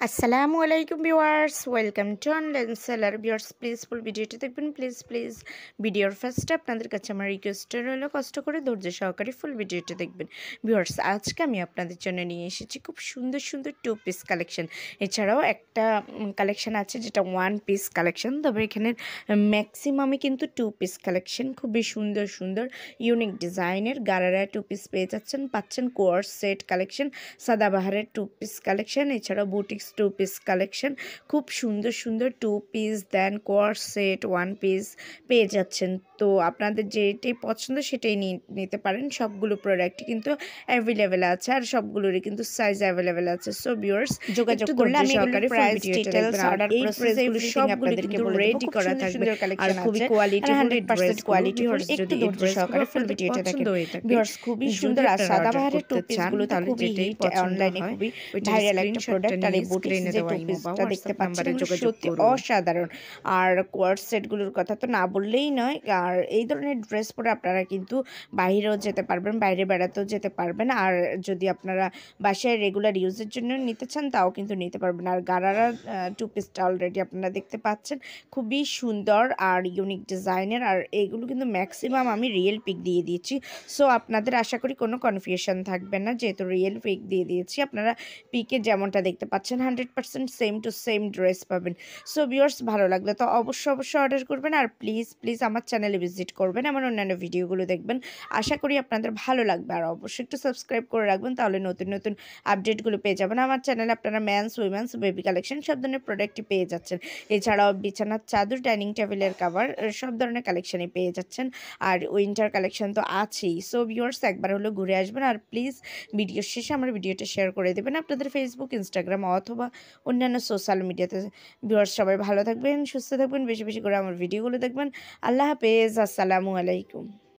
আসসালামু আলাইকুম viewers, welcome to online seller. Viewers please ফুল ভিডিওটি দেখবেন, প্লিজ ভিডিওর ফার্স্টে আপনাদের কাছে আমার রিকোয়েস্ট রইল কষ্ট করে ধৈর্য সহকারে ফুল ভিডিওটি দেখবেন। ভিউয়ার্স আজকে আমি আপনাদের জন্য নিয়ে এসেছি খুব সুন্দর সুন্দর টু পিস কালেকশন। এছাড়াও একটা কালেকশন আছে যেটা ওয়ান পিস কালেকশন, তবে এখানে ম্যাক্সিমামই কিন্তু টু পিস কালেকশন। খুবই সুন্দর সুন্দর ইউনিক ডিজাইনের গারারা টু পিস পেয়ে পাচ্ছেন কোয়ার্স সেট কালেকশন, সাদাবাহারের টু পিস কালেকশন, এছাড়াও বুটিক্স টু পিস কালেকশন। খুব সুন্দর সুন্দর two piece then coords set one piece পেয়ে যাচ্ছেন। তো আপনাদের যেটাই পছন্দ সেটাই নিতে পারেন। সবগুলো প্রোডাক্টই কিন্তু অ্যাভেলেবেল আছে আর সবগুলোরই কিন্তু সাইজ অ্যাভেলেবেল আছে। সো ভিউয়ার্স যোগাযোগ করলে আমি সহকারে price details order process everything আপনাদেরকে রেডি করা থাকবে। আর খুবই কোয়ালিটি 100% কোয়ালিটি একটু ধৈর্য সহকারে ফুল ভিডিওটা দেখেন। ভিউয়ার্স খুবই সুন্দর আর সাদাবাহারের টু পিসগুলো তো খুবই হিট, অনলাইনে খুবই ভাইরাল একটা প্রোডাক্ট। আর এই বুটিক্স যে টু পিসটা দেখতে পাচ্ছেন সত্যি অসাধারণ। আর কোয়ার্স সেটগুলোর কথা তো না বললেই নয়। আর এই ধরনের ড্রেস পরে আপনারা কিন্তু বাইরেও যেতে পারবেন, বাইরে বেড়াতেও যেতে পারবেন। আর যদি আপনারা বাসায় রেগুলার ইউজের জন্য নিতে চান তাও কিন্তু নিতে পারবেন। আর গারারা টু পিসটা অলরেডি আপনারা দেখতে পাচ্ছেন, খুবই সুন্দর আর ইউনিক ডিজাইনের। আর এইগুলো কিন্তু ম্যাক্সিমাম আমি রিয়েল পিক দিয়ে দিয়েছি। সো আপনাদের আশা করি কোনো কনফিউশন থাকবে না, যেহেতু রিয়েল পিক দিয়ে দিয়েছি। আপনারা পিকে যেমনটা দেখতে পাচ্ছেন 100% সেম টু সেম ড্রেস পাবেন। সো ভিউয়ার্স ভালো লাগলে তো অবশ্যই অর্ডার করবেন। আর প্লিজ আমার চ্যানেলে ভিজিট করবেন, আমার অন্যান্য ভিডিওগুলো দেখবেন। আশা করি আপনাদের ভালো লাগবে। আর অবশ্যই একটু সাবস্ক্রাইব করে রাখবেন, তাহলে নতুন নতুন আপডেটগুলো পেয়ে যাবেন। আমার চ্যানেলে আপনারা ম্যানস, উইমেন্স, বেবি কালেকশন সব ধরনের প্রোডাক্টই পেয়ে যাচ্ছেন। এছাড়াও বিছানার চাদর, ডাইনিং টেবিলের কাভার সব ধরনের কালেকশনই পেয়ে যাচ্ছেন। আর উইন্টার কালেকশন তো আছেই। সো ভিউয়ার্স একবার হলো ঘুরে আসবেন। আর প্লিজ ভিডিওর শেষে আমার ভিডিওটা শেয়ার করে দেবেন আপনাদের ফেসবুক, ইনস্টাগ্রাম অথবা অন্যান্য সোশ্যাল মিডিয়াতে। ভিউয়ার্স সবাই ভালো থাকবেন, সুস্থ থাকবেন, বেশি বেশি করে আমার ভিডিওগুলো দেখবেন। আল্লাহ হাফেজ, আসসালামু আলাইকুম।